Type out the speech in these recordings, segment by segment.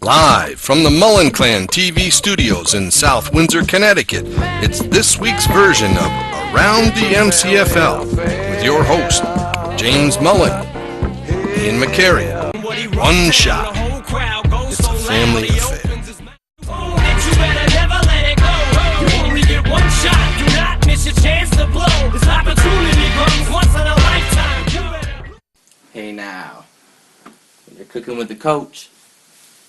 Live from the Mullen Clan TV Studios in South Windsor, Connecticut, it's this week's version of Around the MCFL with your host, James Mullen, Ian McCary. One shot. It's a family affair. Hey now, when you're cooking with the coach,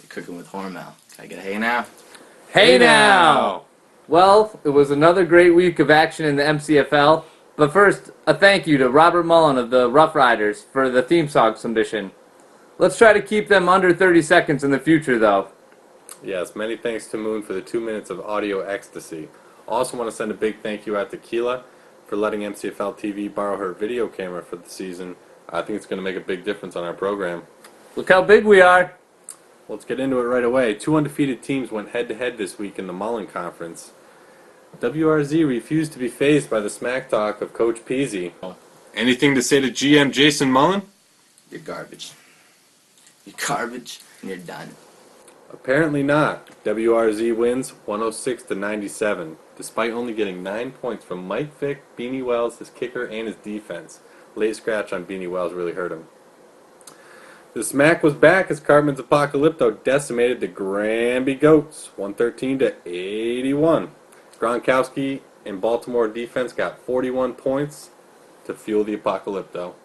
you're cooking with Hormel. Can I get a hey now? Hey now! Well, it was another great week of action in the MCFL, but first, a thank you to Robert Mullen of the Rough Riders for the theme song submission. Let's try to keep them under 30 seconds in the future, though. Yes, many thanks to Moon for the 2 minutes of audio ecstasy. Also want to send a big thank you out to Keela for letting MCFL TV borrow her video camera for the season. I think it's going to make a big difference on our program. Look how big we are. Let's get into it right away. 2 undefeated teams went head-to-head this week in the Mullen Conference. WRZ refused to be phased by the smack talk of Coach Peasy. Anything to say to GM Jason Mullen? You're garbage. You're garbage, and you're done. Apparently not. WRZ wins 106-97, despite only getting 9 points from Mike Vick, Beanie Wells, his kicker, and his defense. Late scratch on Beanie Wells really hurt him. The smack was back as Cartman's Apocalypto decimated the Granby Goats, 113-81. Gronkowski and Baltimore defense got 41 points to fuel the Apocalypto.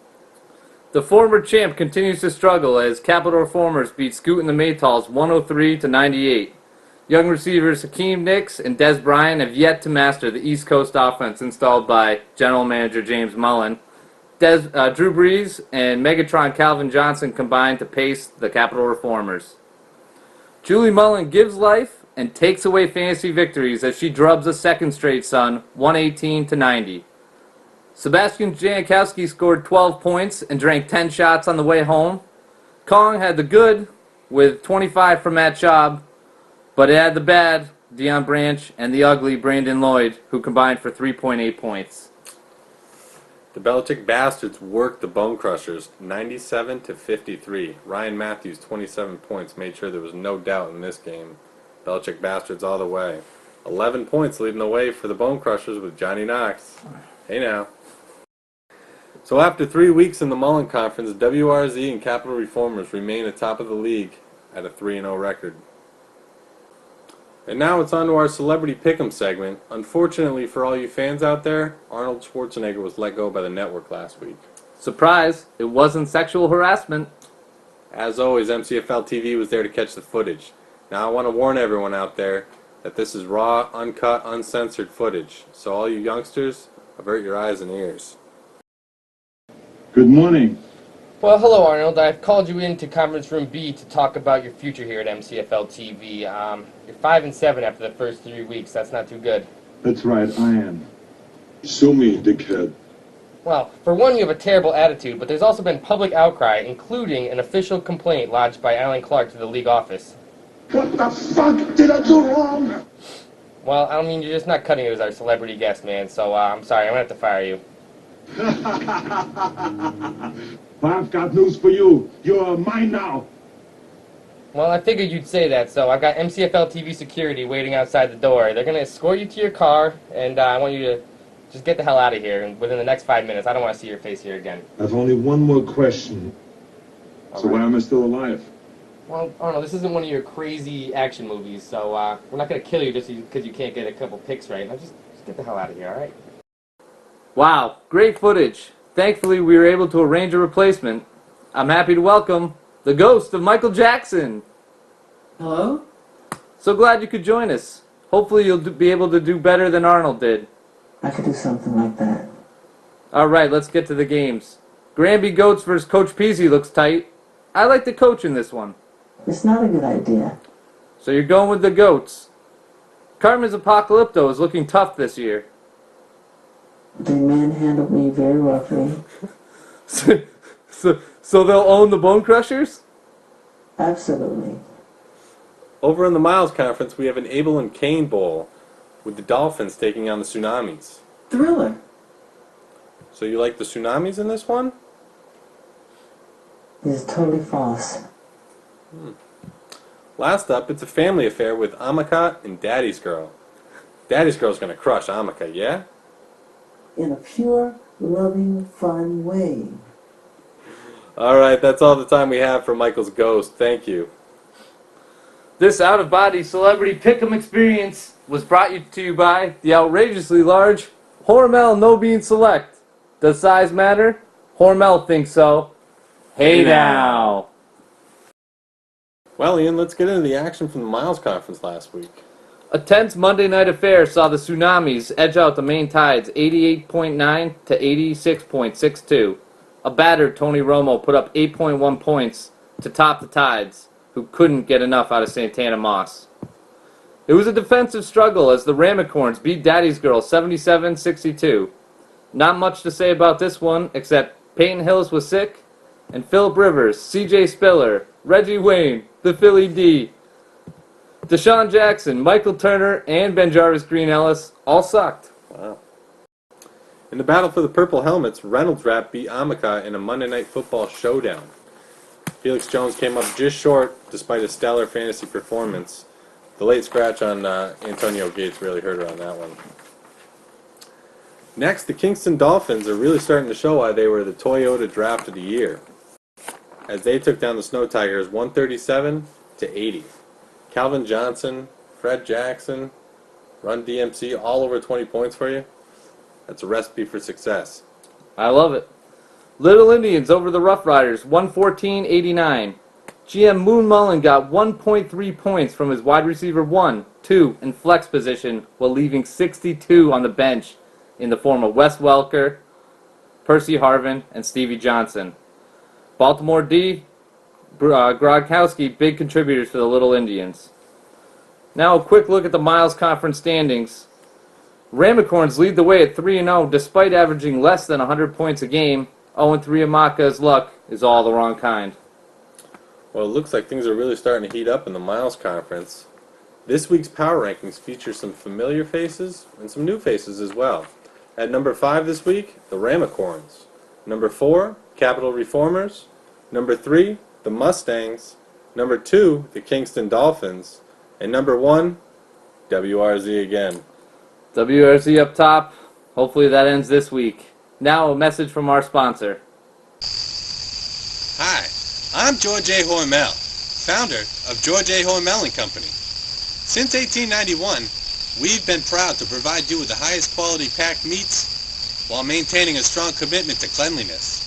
The former champ continues to struggle as Capital Reformers beat Scoot and the Maytals 103-98. Young receivers Hakeem Nicks and Des Bryant have yet to master the East Coast offense installed by General Manager James Mullen. Drew Brees and Megatron Calvin Johnson combined to pace the Capital Reformers. Julie Mullen gives life and takes away fantasy victories as she drubs a second straight son 118-90. Sebastian Janikowski scored 12 points and drank 10 shots on the way home. Kong had the good with 25 from Matt Schaub, but it had the bad, Deion Branch, and the ugly, Brandon Lloyd, who combined for 3.8 points. The Belichick Bastards worked the Bone Crushers 97-53. Ryan Matthews, 27 points, made sure there was no doubt in this game. Belichick Bastards all the way. 11 points leading the way for the Bone Crushers with Johnny Knox. Hey now. So after 3 weeks in the Mullen Conference, WRZ and Capital Reformers remain atop of the league at a 3-0 record. And now it's on to our Celebrity Pick'em segment. Unfortunately for all you fans out there, Arnold Schwarzenegger was let go by the network last week. Surprise, it wasn't sexual harassment. As always, MCFL TV was there to catch the footage. Now I want to warn everyone out there that this is raw, uncut, uncensored footage. So all you youngsters, avert your eyes and ears. Good morning. Well, hello, Arnold. I've called you into Conference Room B to talk about your future here at MCFL TV. You're 5-7 after the first 3 weeks. That's not too good. That's right, I am. Sue me, dickhead. Well, for one, you have a terrible attitude, but there's also been public outcry, including an official complaint lodged by Alan Clark to the league office. What the fuck did I do wrong? Well, I mean, you're just not cutting it as our celebrity guest, man, so I'm sorry. I'm going to have to fire you. I've got news for you. You're mine now. Well, I figured you'd say that, so I've got MCFL TV security waiting outside the door. They're going to escort you to your car, and I want you to just get the hell out of here within the next 5 minutes. I don't want to see your face here again. I've only one more question. So why am I still alive? Well, Arnold, this isn't one of your crazy action movies, so we're not going to kill you just because you can't get a couple picks right. Now just get the hell out of here, all right? Wow, great footage. Thankfully, we were able to arrange a replacement. I'm happy to welcome the ghost of Michael Jackson. Hello? So glad you could join us. Hopefully you'll be able to do better than Arnold did. I could do something like that. Alright, let's get to the games. Granby Goats versus Coach Peasy looks tight. I like the coach in this one. It's not a good idea. So you're going with the Goats. Cartman's Apocalypto is looking tough this year. They manhandled me very roughly. So they'll own the Bone Crushers? Absolutely. Over in the Miles Conference, we have an Abel and Cain Bowl with the Dolphins taking on the Tsunamis. Thriller. So you like the Tsunamis in this one? It is totally false. Last up, it's a family affair with Amaka and Daddy's Girl. Daddy's Girl's going to crush Amaka, yeah? In a pure, loving, fun way. Alright, that's all the time we have for Michael's Ghost. Thank you. This out-of-body celebrity pick'em experience was brought to you by the outrageously large Hormel No Bean Select. Does size matter? Hormel thinks so. Hey now! Well, Ian, let's get into the action from the Miles Conference last week. A tense Monday night affair saw the Tsunamis edge out the main Tides 88.9 to 86.62. A battered Tony Romo put up 8.1 points to top the Tides, who couldn't get enough out of Santana Moss. It was a defensive struggle as the Ramicorns beat Daddy's Girl 77-62. Not much to say about this one, except Peyton Hillis was sick, and Phillip Rivers, CJ Spiller, Reggie Wayne, the Philly D, Deshaun Jackson, Michael Turner, and BenJarvis Green Ellis all sucked. Wow. In the battle for the purple helmets, Reynolds Wrap beat Amaka in a Monday Night Football showdown. Felix Jones came up just short despite a stellar fantasy performance. The late scratch on Antonio Gates really hurt her on that one. Next, the Kingston Dolphins are really starting to show why they were the Toyota Draft of the Year, as they took down the Snow Tigers 137 to 80. Calvin Johnson, Fred Jackson, Run DMC, all over 20 points for you. That's a recipe for success. I love it. Little Indians over the Rough Riders 114-89. GM Moon Mullen got 1.3 points from his wide receiver 1, 2, and flex position while leaving 62 on the bench in the form of Wes Welker, Percy Harvin, and Stevie Johnson. Baltimore D, Gronkowski, big contributors for the Little Indians. Now a quick look at the Miles Conference standings. Ramicorns lead the way at 3-0 despite averaging less than 100 points a game. 0-3 Amaka's luck is all the wrong kind. Well, it looks like things are really starting to heat up in the Miles Conference. This week's Power Rankings feature some familiar faces and some new faces as well. At number 5 this week, the Ramicorns. Number 4, Capital Reformers. Number 3, the Mustangs. Number 2, the Kingston Dolphins. And number 1, WRZ again. WRZ up top. Hopefully that ends this week. Now a message from our sponsor. Hi, I'm George A. Hormel, founder of George A. Hormel & Company. Since 1891, we've been proud to provide you with the highest quality packed meats while maintaining a strong commitment to cleanliness.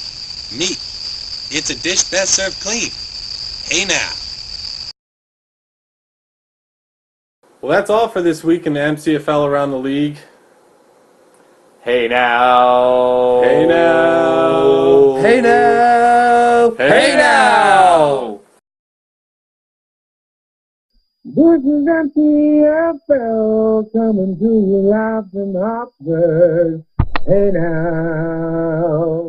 Meat, it's a dish best served clean. Hey now. Well, that's all for this week in the MCFL Around the League. Hey now. Hey now. Hey now. Hey now. This is MCFL coming to you live from Oxford. Hey now.